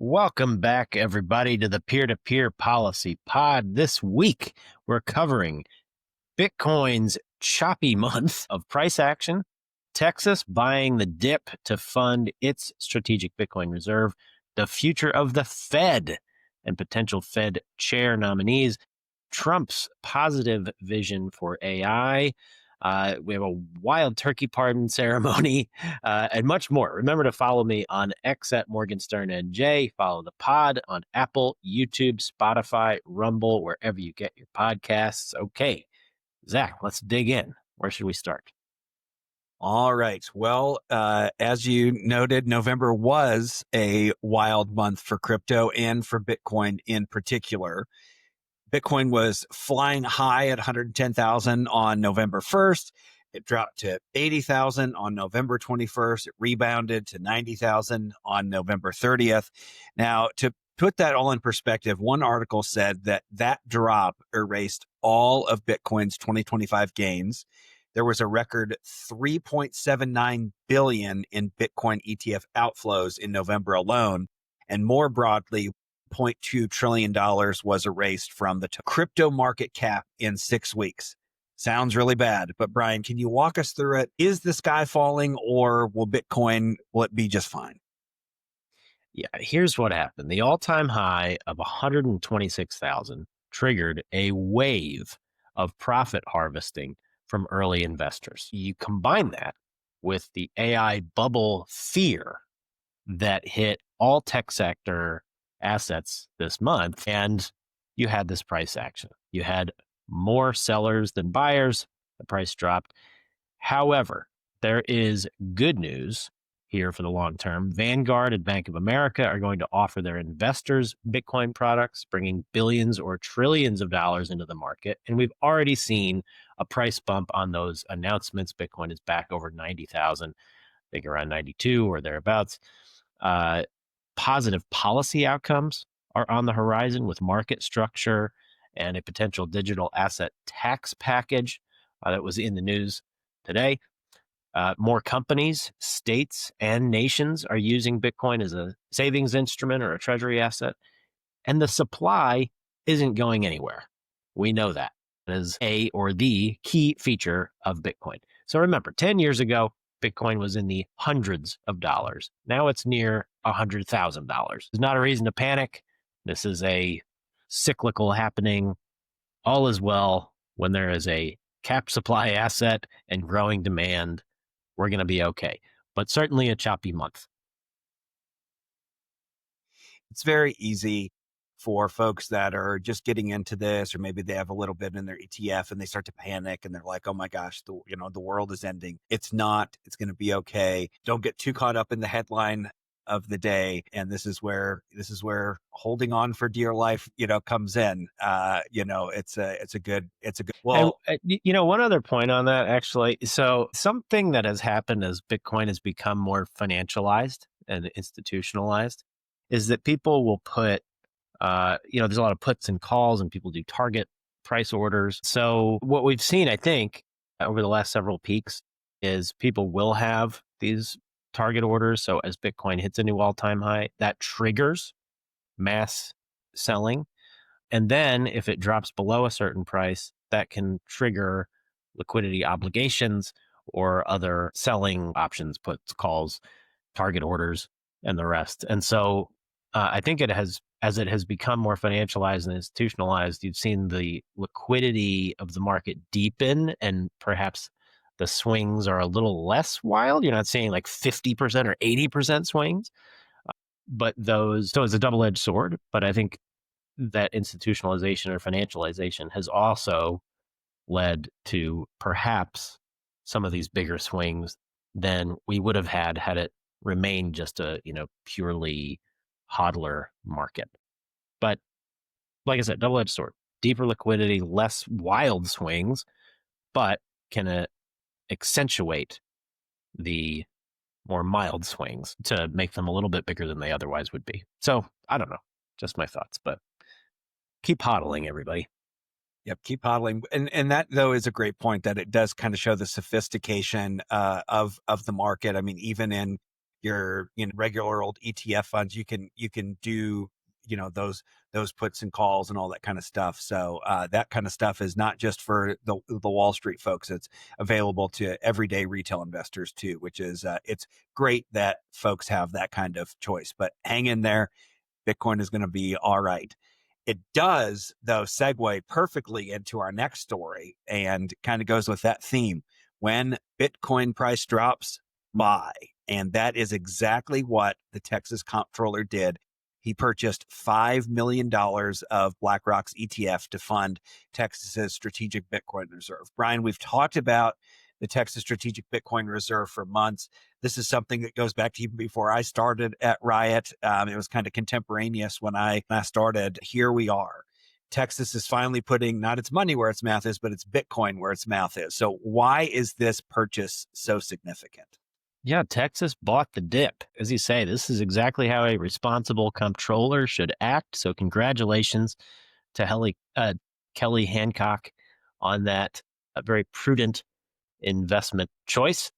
Welcome back, everybody, to the Peer-to-Peer Policy Pod. This week, we're covering Bitcoin's choppy month of price action, Texas buying the dip to fund its strategic Bitcoin reserve, the future of the Fed and potential Fed chair nominees, Trump's positive vision for AI. We have a wild turkey pardon ceremony and much more. Remember to follow me on X at Morgan Stern NJ. Follow the pod on Apple, YouTube, Spotify, Rumble, wherever you get your podcasts. Okay, Zach, let's dig in. Where should we start? All right. Well, as you noted, November was a wild month for crypto and for Bitcoin in particular. Bitcoin was flying high at 110,000 on November 1st. It dropped to 80,000 on November 21st. It rebounded to 90,000 on November 30th. Now, to put that all in perspective, one article said that drop erased all of Bitcoin's 2025 gains. There was a record 3.79 billion in Bitcoin ETF outflows in November alone. And more broadly, $0.2 trillion was erased from the crypto market cap in 6 weeks. Sounds really bad, but Brian, can you walk us through it? Is the sky falling, or will it be just fine? Yeah, here's what happened. The all-time high of 126,000 triggered a wave of profit harvesting from early investors. You combine that with the AI bubble fear that hit all tech sector assets this month, and you had this price action. You had more sellers than buyers. The price dropped. However, there is good news here for the long term. Vanguard and Bank of America are going to offer their investors Bitcoin products, bringing billions or trillions of dollars into the market. And we've already seen a price bump on those announcements. Bitcoin is back over 90,000, I think around 92 or thereabouts. Positive policy outcomes are on the horizon with market structure and a potential digital asset tax package that was in the news today. More companies, states, and nations are using Bitcoin as a savings instrument or a treasury asset, and the supply isn't going anywhere. We know that as a or the key feature of Bitcoin. So remember, 10 years ago, Bitcoin was in the hundreds of dollars. Now it's near $100,000. There's not a reason to panic. This is a cyclical happening. All is well when there is a cap supply asset and growing demand. We're going to be okay, but certainly a choppy month. It's very easy for folks that are just getting into this, or maybe they have a little bit in their ETF and they start to panic and they're like, oh my gosh, the world is ending. It's not. It's going to be okay. Don't get too caught up in the headline of the day. And this is where holding on for dear life, comes in. It's a good, well, And, one other point on that, actually. So something that has happened as Bitcoin has become more financialized and institutionalized is that people will put, there's a lot of puts and calls and people do target price orders. So what we've seen, I think, over the last several peaks is people will have these target orders. So as Bitcoin hits a new all-time high, that triggers mass selling. And then if it drops below a certain price, that can trigger liquidity obligations or other selling options, puts, calls, target orders, and the rest. And so I think as it has become more financialized and institutionalized, you've seen the liquidity of the market deepen, and perhaps the swings are a little less wild. You're not seeing like 50% or 80% swings, but so it's a double-edged sword. But I think that institutionalization or financialization has also led to perhaps some of these bigger swings than we would have had it remained just a purely hodler market. But like I said, double-edged sword, deeper liquidity, less wild swings, but can accentuate the more mild swings to make them a little bit bigger than they otherwise would be. So I don't know, just my thoughts, but keep hodling, everybody. Yep, keep hodling. And that, though, is a great point, that it does kind of show the sophistication of the market. I mean, even in your regular old ETF funds. You can do those puts and calls and all that kind of stuff. So that kind of stuff is not just for the Wall Street folks. It's available to everyday retail investors too, which is it's great that folks have that kind of choice. But hang in there. Bitcoin is going to be all right. It does, though, segue perfectly into our next story and kind of goes with that theme. When Bitcoin price drops, buy. And that is exactly what the Texas comptroller did. He purchased $5 million of BlackRock's ETF to fund Texas's strategic Bitcoin reserve. Brian, we've talked about the Texas Strategic Bitcoin Reserve for months. This is something that goes back to even before I started at Riot. It was kind of contemporaneous when I started. Here we are. Texas is finally putting not its money where its mouth is, but its Bitcoin where its mouth is. So why is this purchase so significant? Yeah, Texas bought the dip. As you say, this is exactly how a responsible comptroller should act. So, congratulations to Kelly Hancock on that very prudent investment choice.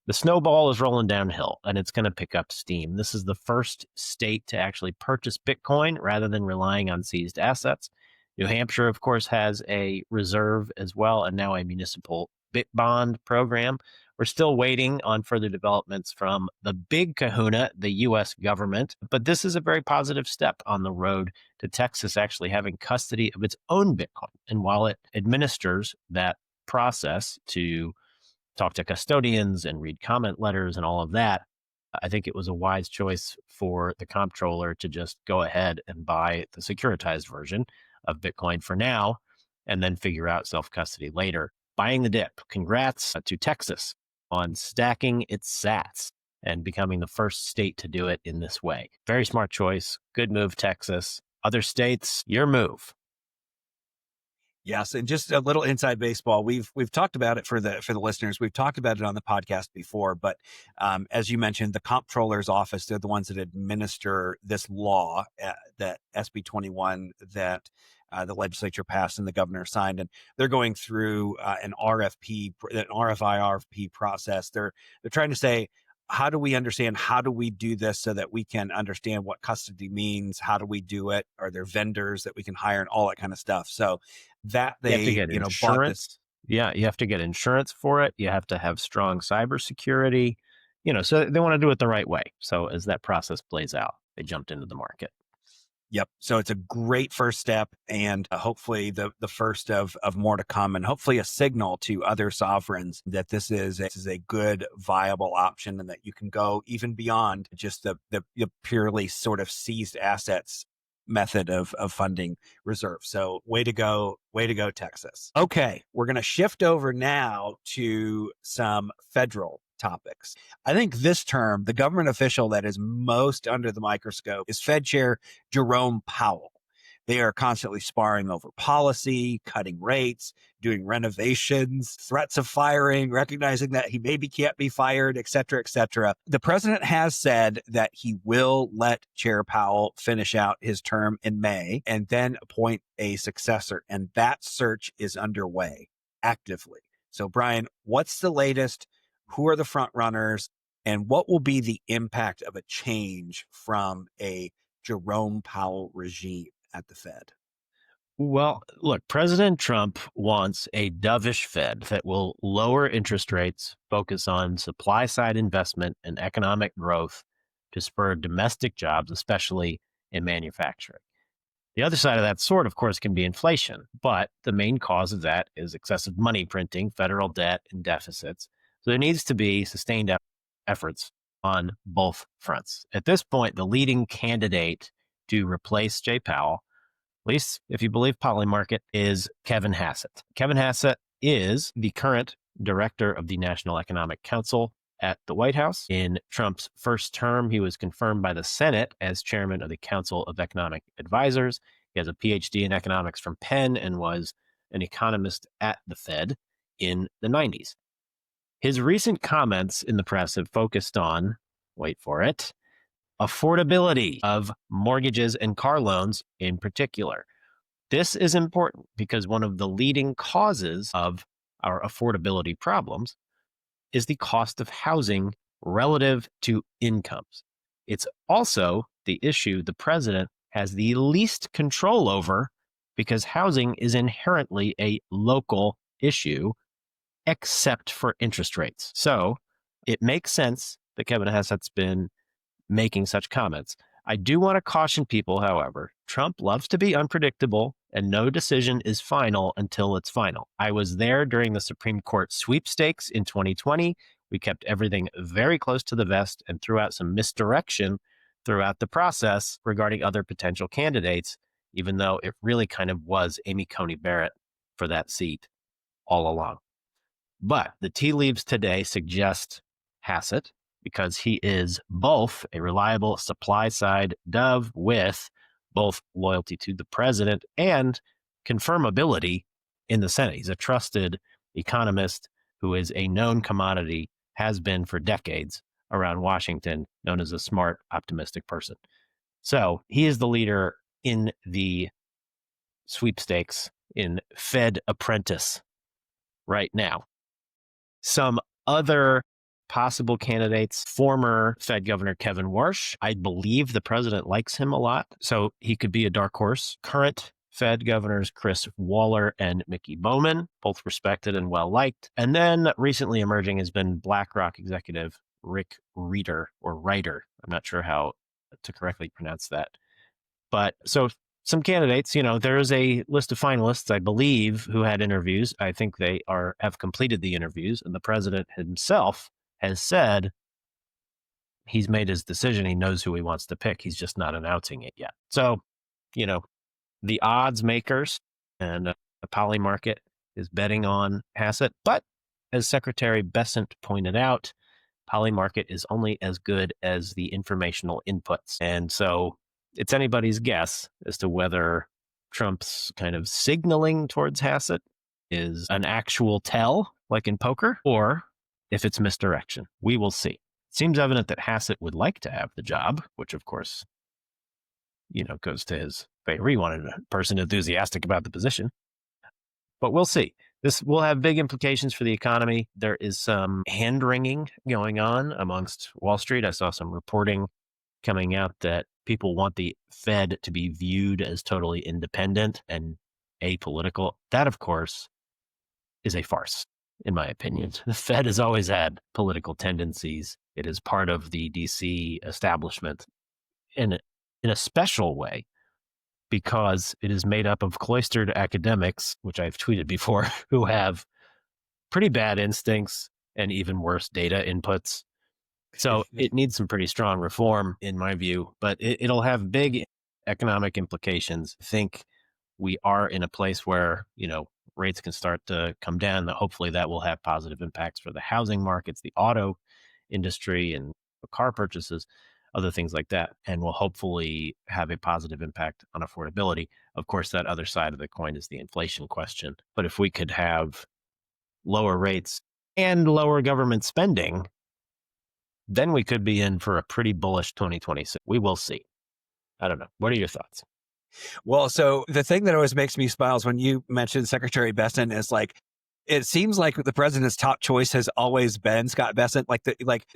The snowball is rolling downhill and it's going to pick up steam. This is the first state to actually purchase Bitcoin rather than relying on seized assets. New Hampshire, of course, has a reserve as well and now a municipal bit bond program. We're still waiting on further developments from the big kahuna, the US government, but this is a very positive step on the road to Texas actually having custody of its own Bitcoin. And while it administers that process to talk to custodians and read comment letters and all of that, I think it was a wise choice for the comptroller to just go ahead and buy the securitized version of Bitcoin for now and then figure out self custody later. Buying the dip. Congrats to Texas on stacking its sats and becoming the first state to do it in this way. Very smart choice. Good move, Texas. Other states, your move. Yes, and just a little inside baseball. We've talked about it for the listeners. We've talked about it on the podcast before, but as you mentioned, the comptroller's office, they're the ones that administer this law, that SB 21 that the legislature passed and the governor signed, and they're going through an RFI process. They're trying to say, how do we understand, how do we do this so that we can understand what custody means? How do we do it? Are there vendors that we can hire and all that kind of stuff? So that You have to they, get bought this. insurance. Yeah, you have to get insurance for it. You have to have strong cybersecurity. So they want to do it the right way. So as that process plays out, they jumped into the market. Yep. So it's a great first step, and hopefully the first of more to come, and hopefully a signal to other sovereigns that this is a good, viable option, and that you can go even beyond just the purely sort of seized assets method of funding reserve. So way to go, Texas. Okay, we're going to shift over now to some federal topics. I think this term, the government official that is most under the microscope is Fed Chair Jerome Powell. They are constantly sparring over policy, cutting rates, doing renovations, threats of firing, recognizing that he maybe can't be fired, et cetera, et cetera. The president has said that he will let Chair Powell finish out his term in May and then appoint a successor. And that search is underway actively. So, Brian, what's the latest? Who are the front runners? And what will be the impact of a change from a Jerome Powell regime at the Fed? Well, look, President Trump wants a dovish Fed that will lower interest rates, focus on supply side investment and economic growth to spur domestic jobs, especially in manufacturing. The other side of that sword, of course, can be inflation, but the main cause of that is excessive money printing, federal debt, and deficits. So there needs to be sustained efforts on both fronts. At this point, the leading candidate to replace Jay Powell, at least if you believe Polymarket, is Kevin Hassett. Kevin Hassett is the current director of the National Economic Council at the White House. In Trump's first term, he was confirmed by the Senate as chairman of the Council of Economic Advisors. He has a PhD in economics from Penn and was an economist at the Fed in the 90s. His recent comments in the press have focused on, wait for it, affordability of mortgages and car loans in particular. This is important because one of the leading causes of our affordability problems is the cost of housing relative to incomes. It's also the issue the president has the least control over because housing is inherently a local issue, except for interest rates. So it makes sense that Kevin Hassett's been making such comments. I do want to caution people, however, Trump loves to be unpredictable and no decision is final until it's final. I was there during the Supreme Court sweepstakes in 2020. We kept everything very close to the vest and threw out some misdirection throughout the process regarding other potential candidates, even though it really kind of was Amy Coney Barrett for that seat all along. But the tea leaves today suggest Hassett because he is both a reliable supply side dove with both loyalty to the president and confirmability in the Senate. He's a trusted economist who is a known commodity, has been for decades around Washington, known as a smart, optimistic person. So he is the leader in the sweepstakes in Fed apprentice right now. Some other possible candidates, former Fed Governor Kevin Warsh. I believe the president likes him a lot, so he could be a dark horse. Current Fed governors Chris Waller and Mickey Bowman, both respected and well liked. And then recently emerging has been BlackRock executive Rick Reeder or Ryder. I'm not sure how to correctly pronounce that. But so some candidates, there is a list of finalists, I believe, who had interviews. I think they have completed the interviews, and the president himself has said he's made his decision. He knows who he wants to pick. He's just not announcing it yet. So, the odds makers and the poly market is betting on Hassett. But as Secretary Bessent pointed out, poly market is only as good as the informational inputs. And so it's anybody's guess as to whether Trump's kind of signaling towards Hassett is an actual tell, like in poker, or if it's misdirection. We will see. It seems evident that Hassett would like to have the job, which of course, goes to his favor. He wanted a person enthusiastic about the position. But we'll see. This will have big implications for the economy. There is some hand wringing going on amongst Wall Street. I saw some reporting coming out that people want the Fed to be viewed as totally independent and apolitical. That, of course, is a farce, in my opinion. The Fed has always had political tendencies. It is part of the DC establishment in a special way because it is made up of cloistered academics, which I've tweeted before, who have pretty bad instincts and even worse data inputs. So it needs some pretty strong reform, in my view, but it'll have big economic implications. I think we are in a place where, rates can start to come down. Hopefully that will have positive impacts for the housing markets, the auto industry, and car purchases, other things like that, and will hopefully have a positive impact on affordability. Of course, that other side of the coin is the inflation question. But if we could have lower rates and lower government spending, then we could be in for a pretty bullish 2026. We will see. I don't know. What are your thoughts? Well, so the thing that always makes me smile is when you mentioned Secretary Bessent is like, it seems like the president's top choice has always been Scott Bessent. Like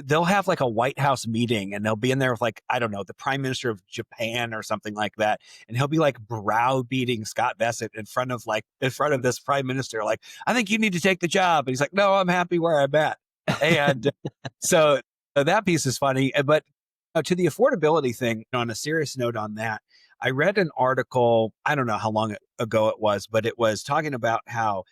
they'll have like a White House meeting and they'll be in there with like, I don't know, the prime minister of Japan or something like that. And he'll be like browbeating Scott Bessent in front of this prime minister. Like, I think you need to take the job. And he's like, no, I'm happy where I'm at. And so that piece is funny. But to the affordability thing, on a serious note on that, I read an article, I don't know how long ago it was, but it was talking about how,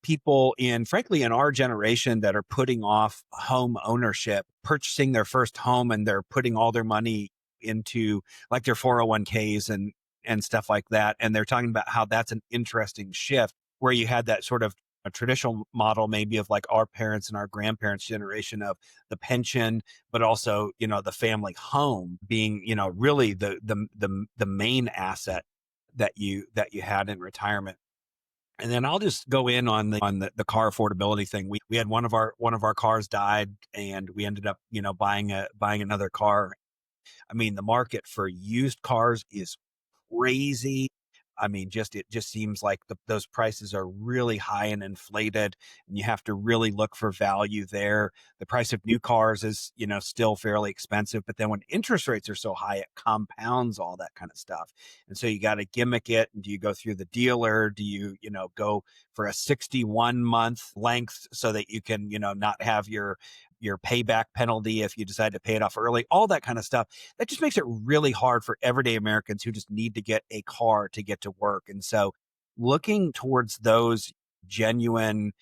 people frankly, in our generation that are putting off home ownership, purchasing their first home, and they're putting all their money into like their 401ks and stuff like that. And they're talking about how that's an interesting shift where you had that sort of a traditional model, maybe of like our parents and our grandparents' generation of the pension, but also, the family home being, really the main asset that you had in retirement. And then I'll just go in on the car affordability thing. We had one of our cars died, and we ended up buying another car. I mean, the market for used cars is crazy. I mean, just it just seems like those prices are really high and inflated, and you have to really look for value there. The price of new cars is, still fairly expensive, but then when interest rates are so high, it compounds all that kind of stuff. And so you got to gimmick it. Do you go through the dealer? Do you, go for a 61-month length so that you can, not have your payback penalty if you decide to pay it off early, all that kind of stuff. That just makes it really hard for everyday Americans who just need to get a car to get to work. And so looking towards those genuine,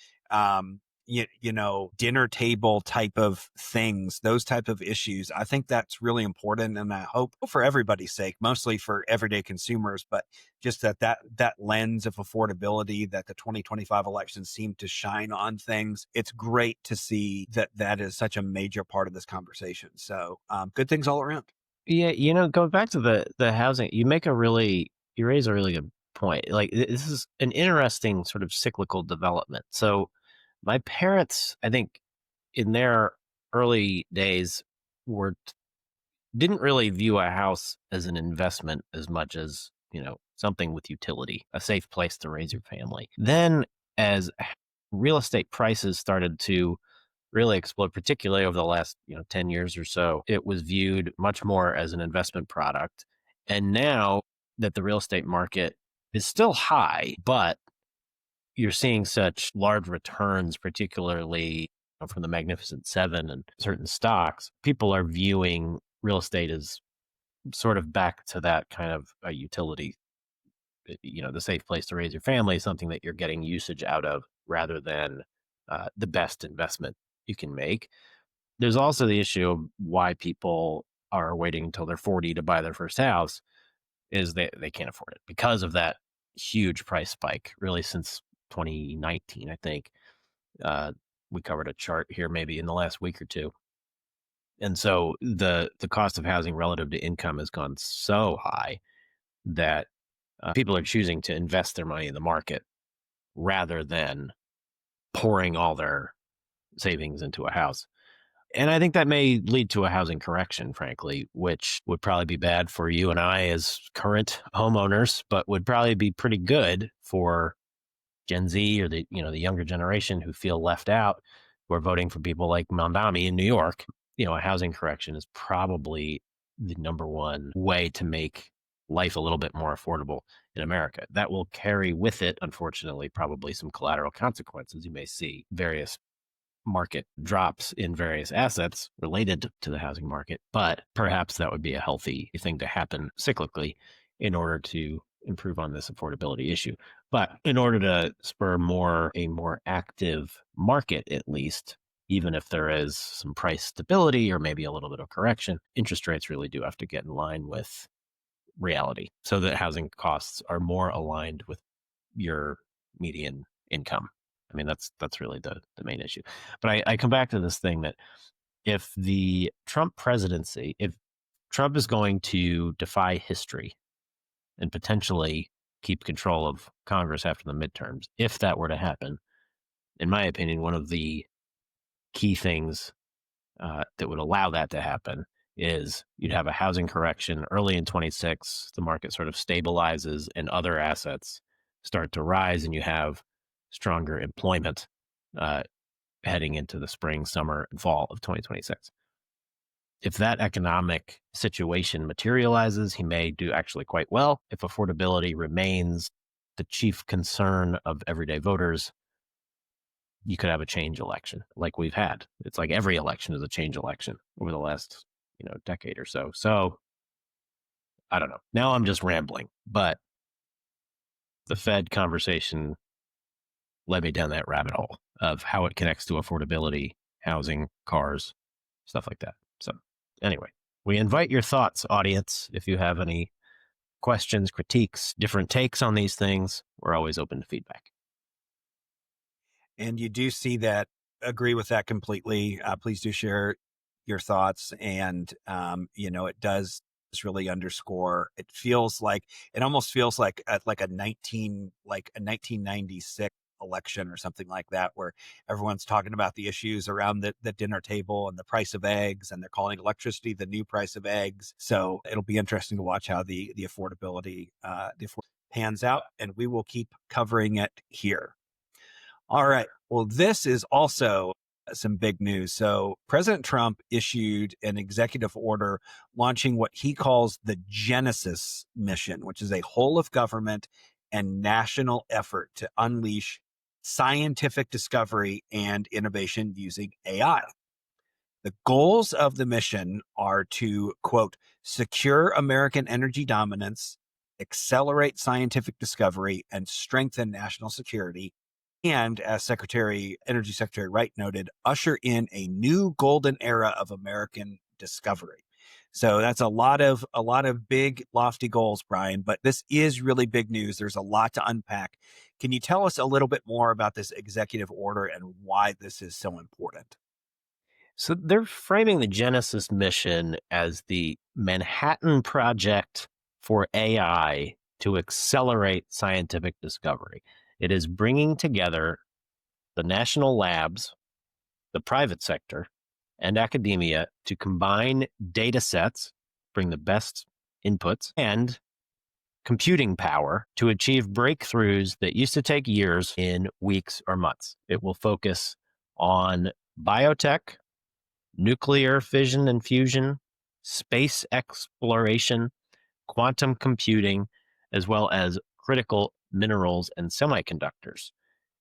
dinner table type of things, those type of issues, I think that's really important. And I hope for everybody's sake, mostly for everyday consumers, but just that lens of affordability that the 2025 elections seem to shine on things. It's great to see that is such a major part of this conversation. So good things all around. Yeah, going back to the housing, you raise a really good point. Like this is an interesting sort of cyclical development. So my parents, I think, in their early days, were didn't really view a house as an investment as much as something with utility, a safe place to raise your family. Then, as real estate prices started to really explode, particularly over the last 10 years or so, it was viewed much more as an investment product. And now that the real estate market is still high, but you're seeing such large returns, particularly from the Magnificent Seven and certain stocks, people are viewing real estate as sort of back to that kind of a utility, the safe place to raise your family, something that you're getting usage out of rather than the best investment you can make. There's also the issue of why people are waiting until they're 40 to buy their first house is they can't afford it because of that huge price spike, really since 2019, I think. Uh, we covered a chart here maybe in the last week or two. And so the cost of housing relative to income has gone so high that people are choosing to invest their money in the market rather than pouring all their savings into a house. And I think that may lead to a housing correction, frankly, which would probably be bad for you and I as current homeowners, but would probably be pretty good for Gen Z or the younger generation who feel left out, who are voting for people like Mamdani in New York. A housing correction is probably the number one way to make life a little bit more affordable in America. That will carry with it, unfortunately, probably some collateral consequences. You may see various market drops in various assets related to the housing market, but perhaps that would be a healthy thing to happen cyclically in order to improve on this affordability issue. But in order to spur a more active market, at least, even if there is some price stability or maybe a little bit of correction, interest rates really do have to get in line with reality so that housing costs are more aligned with your median income. I mean, that's really the main issue. But I come back to this thing that if the Trump presidency, if Trump is going to defy history and potentially keep control of Congress after the midterms, if that were to happen, in my opinion, one of the key things that would allow that to happen is you'd have a housing correction early in 26. The market sort of stabilizes and other assets start to rise, and you have stronger employment uh, heading into the spring, summer, and fall of 2026. If that economic situation materializes, he may do actually quite well. If affordability remains the chief concern of everyday voters, you could have a change election like we've had. It's like every election is a change election over the last, decade or so. So I don't know. Now I'm just rambling, but the Fed conversation led me down that rabbit hole of how it connects to affordability, housing, cars, stuff like that. So anyway, we invite your thoughts, audience. If you have any questions, critiques, different takes on these things, we're always open to feedback. And you do see that, agree with that completely. Please do share your thoughts. And, it does really underscore, it almost feels like a 1996 election or something like that, where everyone's talking about the issues around the dinner table and the price of eggs, and they're calling electricity the new price of eggs. So it'll be interesting to watch how the affordability pans out, and we will keep covering it here. All right. Well, this is also some big news. So, President Trump issued an executive order launching what he calls the Genesis mission, which is a whole of government and national effort to unleash scientific discovery and innovation using AI. The goals of the mission are to, quote, secure American energy dominance, accelerate scientific discovery, and strengthen national security. And as Energy Secretary Wright noted, usher in a new golden era of American discovery. So that's a lot of big, lofty goals, Brian. But this is really big news. There's a lot to unpack. Can you tell us a little bit more about this executive order and why this is so important? So they're framing the Genesis mission as the Manhattan Project for AI to accelerate scientific discovery. It is bringing together the national labs, the private sector, and academia to combine data sets, bring the best inputs, and computing power to achieve breakthroughs that used to take years in weeks or months. It will focus on biotech, nuclear fission and fusion, space exploration, quantum computing, as well as critical minerals and semiconductors.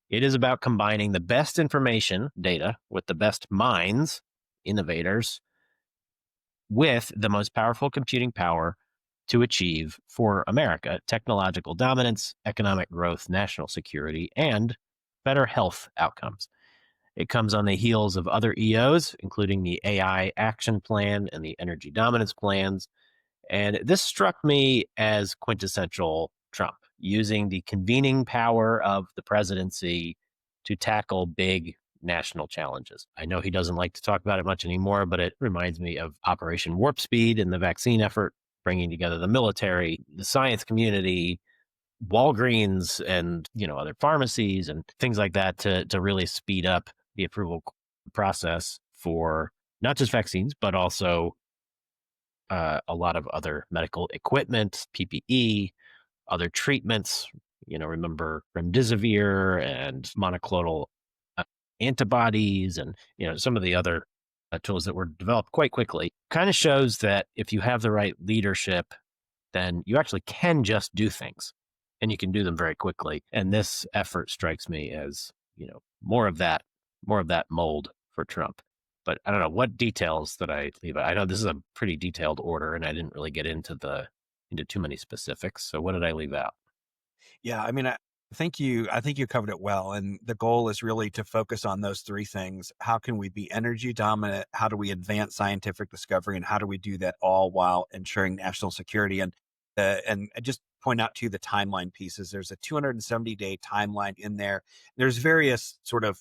It is about combining the best information data with the best minds, innovators, with the most powerful computing power to achieve for America technological dominance, economic growth, national security, and better health outcomes. It comes on the heels of other EOs, including the AI Action Plan and the Energy Dominance Plans. And this struck me as quintessential Trump, using the convening power of the presidency to tackle big national challenges. I know he doesn't like to talk about it much anymore, but it reminds me of Operation Warp Speed and the vaccine effort, bringing together the military, the science community, Walgreens, and other pharmacies and things like that to really speed up the approval process for not just vaccines but also a lot of other medical equipment, PPE, other treatments. Remember remdesivir and monoclonal uh, antibodies, and some of the other tools that were developed quite quickly. Kind of shows that if you have the right leadership, then you actually can just do things and you can do them very quickly. And this effort strikes me as, more of that, mold for Trump. But I don't know what details that I leave out. I know this is a pretty detailed order and I didn't really get into too many specifics. So what did I leave out? Yeah, I mean, I think you covered it well. And the goal is really to focus on those three things. How can we be energy dominant? How do we advance scientific discovery? And how do we do that all while ensuring national security? And I just point out to you the timeline pieces. There's a 270-day timeline in there. There's various sort of,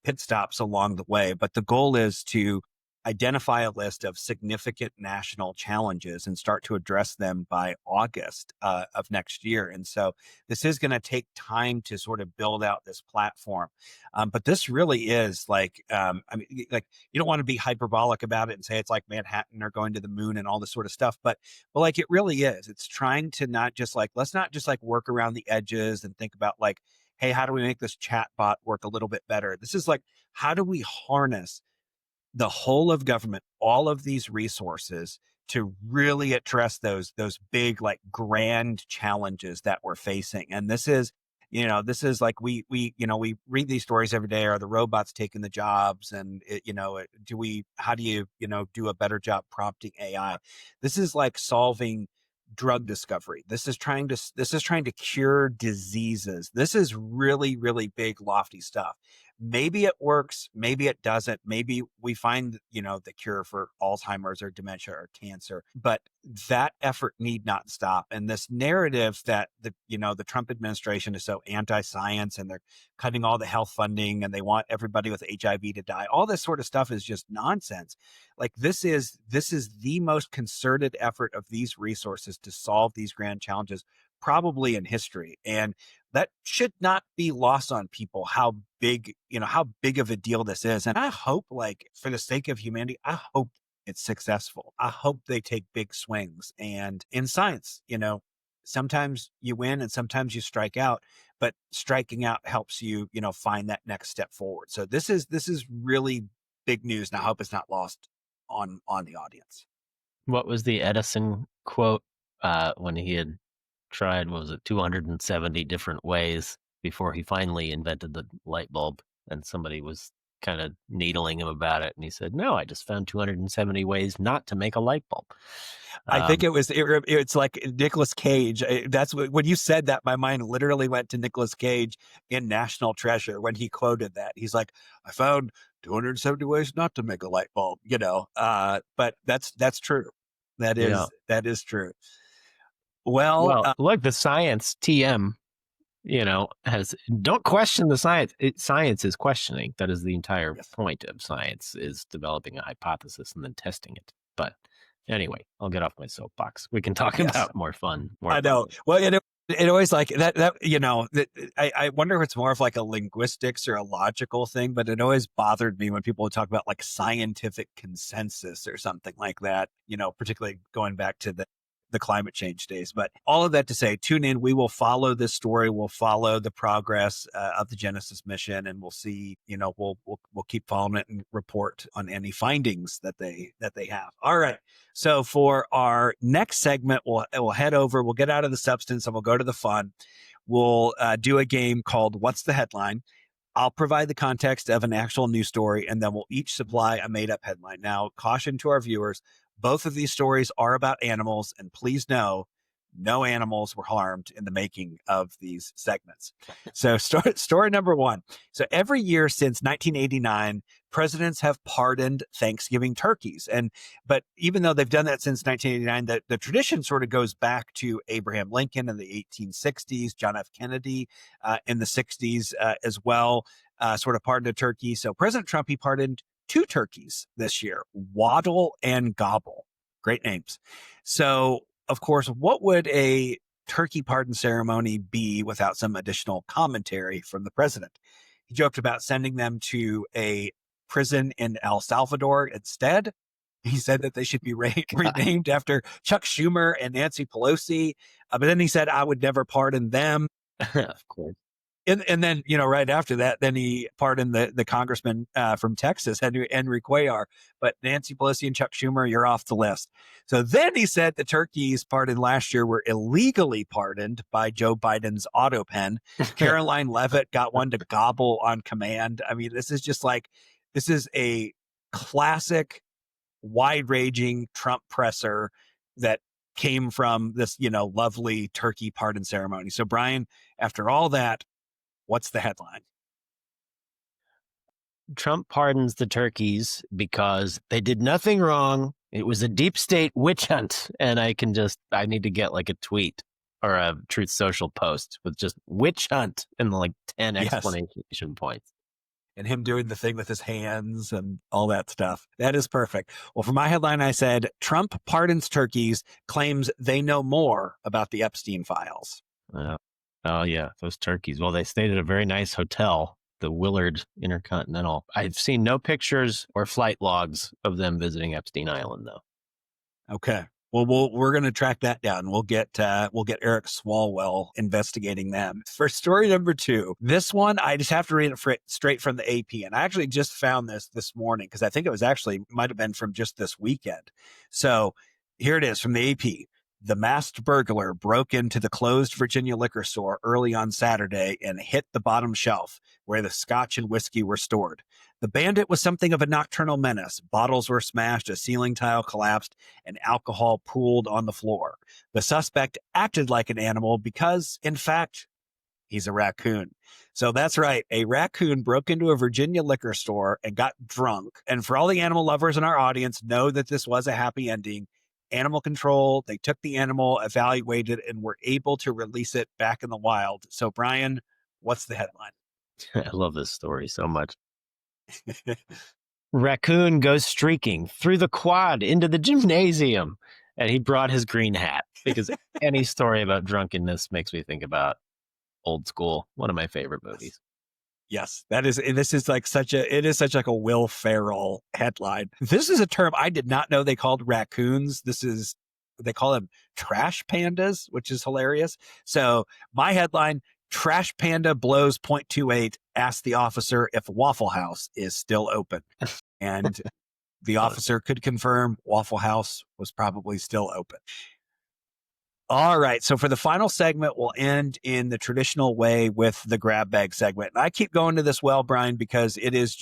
pit stops along the way, but the goal is to identify a list of significant national challenges and start to address them by August of next year. And so this is going to take time to sort of build out this platform. But this really is I mean, like you don't want to be hyperbolic about it and say it's like Manhattan or going to the moon and all this sort of stuff. But like it really is. It's trying to not just let's not just work around the edges and think about hey, how do we make this chat bot work a little bit better? This is how do we harness the whole of government, all of these resources to really address those big grand challenges that we're facing. And this is we read these stories every day. Are the robots taking the jobs? And how do you do a better job prompting AI? This is like solving drug discovery. This is trying to cure diseases. This is really, really big, lofty stuff. Maybe it works, maybe it doesn't. Maybe we find, the cure for Alzheimer's or dementia or cancer, but that effort need not stop. And this narrative that the Trump administration is so anti-science and they're cutting all the health funding and they want everybody with HIV to die, all this sort of stuff is just nonsense. This is the most concerted effort of these resources to solve these grand challenges probably in history. And that should not be lost on people how big of a deal this is. And I hope, for the sake of humanity, I hope it's successful. I hope they take big swings and in science. sometimes you win and sometimes you strike out, but striking out helps you, find that next step forward. So this is really big news, and I hope it's not lost on the audience. What was the Edison quote when he had tried, what was it, 270 different ways before he finally invented the light bulb? And somebody was kind of needling him about it. And he said, no, I just found 270 ways not to make a light bulb. I think Um, it's like Nicolas Cage. That's when you said that, my mind literally went to Nicolas Cage in National Treasure when he quoted that. He's like, I found 270 ways not to make a light bulb, but that's true. yeah. That is true. Well, Well, look, the science TM, has, don't question the science. Science is questioning. That is the entire yes, point of science, is developing a hypothesis and then testing it. But anyway, I'll get off my soapbox. We can talk yes, about more I fun know. things. Well, it always like that I wonder if it's more of like a linguistics or a logical thing, but it always bothered me when people would talk about like scientific consensus or something like that, particularly going back to the climate change days. But all of that to say, tune in. We will follow this story. We'll follow the progress of the Genesis mission, and we'll see. We'll keep following it and report on any findings that they have. All right. So for our next segment, we'll head over. We'll get out of the substance and we'll go to the fun. We'll do a game called "What's the Headline?" I'll provide the context of an actual news story, and then we'll each supply a made up headline. Now, caution to our viewers, both of these stories are about animals, and please know no animals were harmed in the making of these segments. So, story number one. So, every year since 1989, presidents have pardoned Thanksgiving turkeys. But even though they've done that since 1989, the tradition sort of goes back to Abraham Lincoln in the 1860s, John F. Kennedy in the 60s as well, sort of pardoned a turkey. So President Trump, he pardoned two turkeys this year, Waddle and Gobble. Great names. So, of course, what would a turkey pardon ceremony be without some additional commentary from the president? He joked about sending them to a prison in El Salvador instead. He said that they should be renamed after Chuck Schumer and Nancy Pelosi. But then he said, I would never pardon them. Of course. And then, right after that, then he pardoned the congressman from Texas, Henry Cuellar. But Nancy Pelosi and Chuck Schumer, you're off the list. So then he said the turkeys pardoned last year were illegally pardoned by Joe Biden's auto pen. Caroline Leavitt got one to gobble on command. I mean, this is a classic, wide-ranging Trump presser that came from this, lovely turkey pardon ceremony. So, Brian, after all that, what's the headline? Trump pardons the turkeys because they did nothing wrong. It was a deep state witch hunt. And I need to get like a tweet or a Truth Social post with just witch hunt and like 10 Yes. explanation points. And him doing the thing with his hands and all that stuff. That is perfect. Well, for my headline, I said Trump pardons turkeys, claims they know more about the Epstein files. Oh, yeah. Those turkeys. Well, they stayed at a very nice hotel, the Willard Intercontinental. I've seen no pictures or flight logs of them visiting Epstein Island, though. Okay. Well, we're going to track that down. We'll get Eric Swalwell investigating them. For story number two, this one I just have to read it straight from the AP, and I actually just found this morning because I think it was actually might have been from just this weekend. So here it is from the AP. The masked burglar broke into the closed Virginia liquor store early on Saturday and hit the bottom shelf where the scotch and whiskey were stored. The bandit was something of a nocturnal menace. Bottles were smashed, a ceiling tile collapsed, and alcohol pooled on the floor. The suspect acted like an animal because, in fact, he's a raccoon. So that's right. A raccoon broke into a Virginia liquor store and got drunk. And for all the animal lovers in our audience, know that this was a happy ending. Animal control, they took the animal, evaluated, and were able to release it back in the wild. So, Brian, what's the headline? I love this story so much. Raccoon goes streaking through the quad into the gymnasium, and he brought his green hat because any story about drunkenness makes me think about Old School, one of my favorite movies. Yes, this is like it is such like a Will Ferrell headline. This is a term I did not know they called raccoons. This is they call them trash pandas, which is hilarious. So my headline: Trash Panda blows .28, asks the officer if Waffle House is still open. And the officer could confirm Waffle House was probably still open. All right. So for the final segment, we'll end in the traditional way with the grab bag segment. And I keep going to this well, Brian, because it is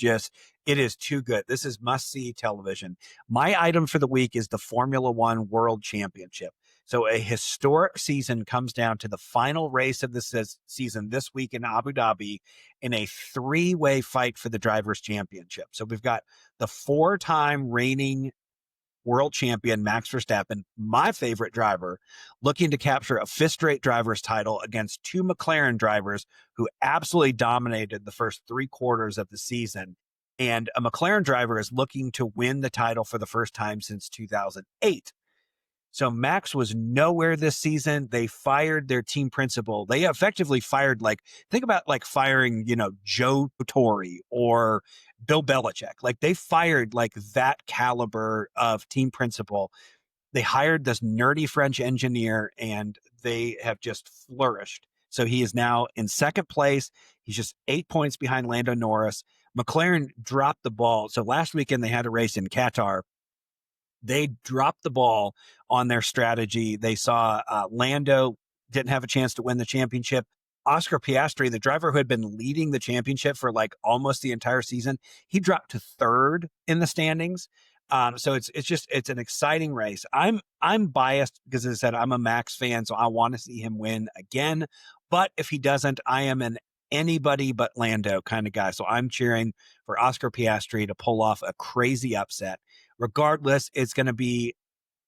too good. This is must see television. My item for the week is the Formula One World Championship. So a historic season comes down to the final race of the season this week in Abu Dhabi in a 3-way fight for the Drivers' Championship. So we've got the 4-time reigning world champion Max Verstappen, my favorite driver, looking to capture a 5th straight driver's title against 2 McLaren drivers who absolutely dominated the first 3 quarters of the season. And a McLaren driver is looking to win the title for the first time since 2008. So Max was nowhere this season. They fired their team principal. They effectively fired, like, think about like firing, Joe Torre or Bill Belichick. Like, they fired like that caliber of team principal. They hired this nerdy French engineer and they have just flourished. So he is now in 2nd place. He's just 8 points behind Lando Norris. McLaren dropped the ball. So last weekend they had a race in Qatar. They dropped the ball on their strategy. They saw Lando didn't have a chance to win the championship. Oscar Piastri, the driver who had been leading the championship for like almost the entire season, he dropped to 3rd in the standings. So it's an exciting race. I'm biased because, as I said, I'm a Max fan, so I want to see him win again. But if he doesn't, I am an anybody but Lando kind of guy. So I'm cheering for Oscar Piastri to pull off a crazy upset. Regardless, it's going to be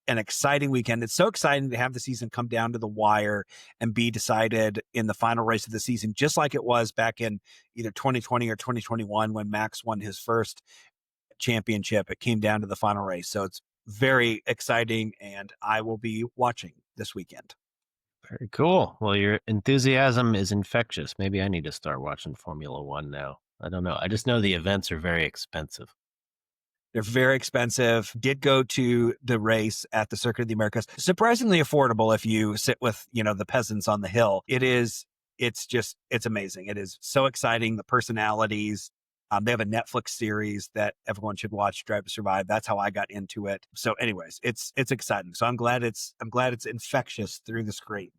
an exciting weekend. It's so exciting to have the season come down to the wire and be decided in the final race of the season, just like it was back in either 2020 or 2021 when Max won his first championship. It came down to the final race. So it's very exciting, and I will be watching this weekend. Very cool. Well, your enthusiasm is infectious. Maybe I need to start watching Formula One now. I don't know. I just know the events are very expensive. They're very expensive. Did go to the race at the Circuit of the Americas. Surprisingly affordable if you sit with, the peasants on the hill. It's amazing. It is so exciting. The personalities. They have a Netflix series that everyone should watch, Drive to Survive. That's how I got into it. So anyways, it's exciting. So I'm glad it's infectious through the screen.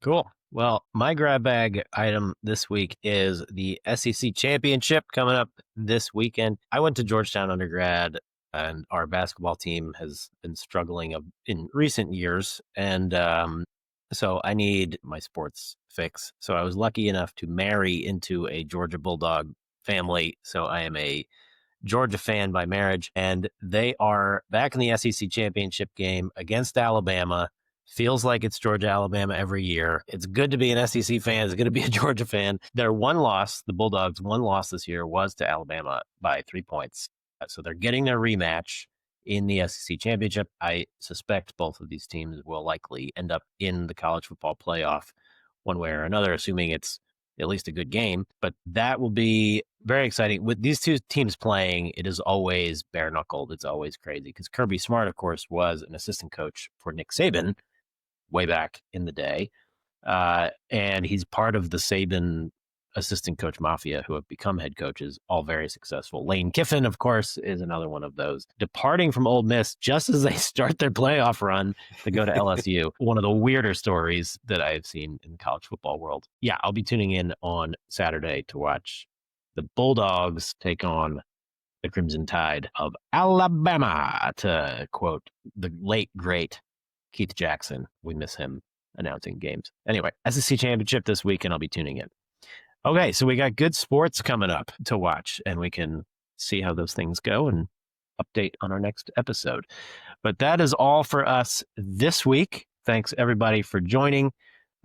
Cool. Well, my grab bag item this week is the SEC Championship coming up this weekend. I went to Georgetown undergrad, and our basketball team has been struggling in recent years. And so I need my sports fix. So I was lucky enough to marry into a Georgia Bulldog family. So I am a Georgia fan by marriage, and they are back in the SEC Championship game against Alabama. Feels like it's Georgia, Alabama every year. It's good to be an SEC fan. It's good to be a Georgia fan. Their one loss, the Bulldogs' one loss this year was to Alabama by 3 points. So they're getting their rematch in the SEC Championship. I suspect both of these teams will likely end up in the college football playoff one way or another, assuming it's at least a good game. But that will be very exciting. With these two teams playing, it is always bare knuckled. It's always crazy because Kirby Smart, of course, was an assistant coach for Nick Saban way back in the day. And he's part of the Saban assistant coach mafia who have become head coaches, all very successful. Lane Kiffin, of course, is another one of those. Departing from Ole Miss just as they start their playoff run to go to LSU. One of the weirder stories that I've seen in the college football world. Yeah, I'll be tuning in on Saturday to watch the Bulldogs take on the Crimson Tide of Alabama, to quote the late, great Keith Jackson. We miss him announcing games. Anyway, SEC Championship this week, and I'll be tuning in. Okay, so we got good sports coming up to watch, and we can see how those things go and update on our next episode. But that is all for us this week. Thanks, everybody, for joining.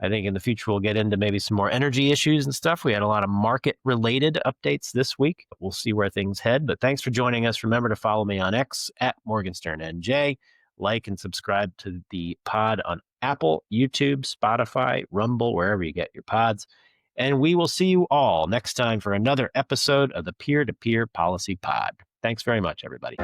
I think in the future, we'll get into maybe some more energy issues and stuff. We had a lot of market-related updates this week. We'll see where things head. But thanks for joining us. Remember to follow me on X at MorgansternNJ. Like and subscribe to the pod on Apple, YouTube, Spotify, Rumble, wherever you get your pods. And we will see you all next time for another episode of the Peer-to-Peer Policy Pod. Thanks very much, everybody.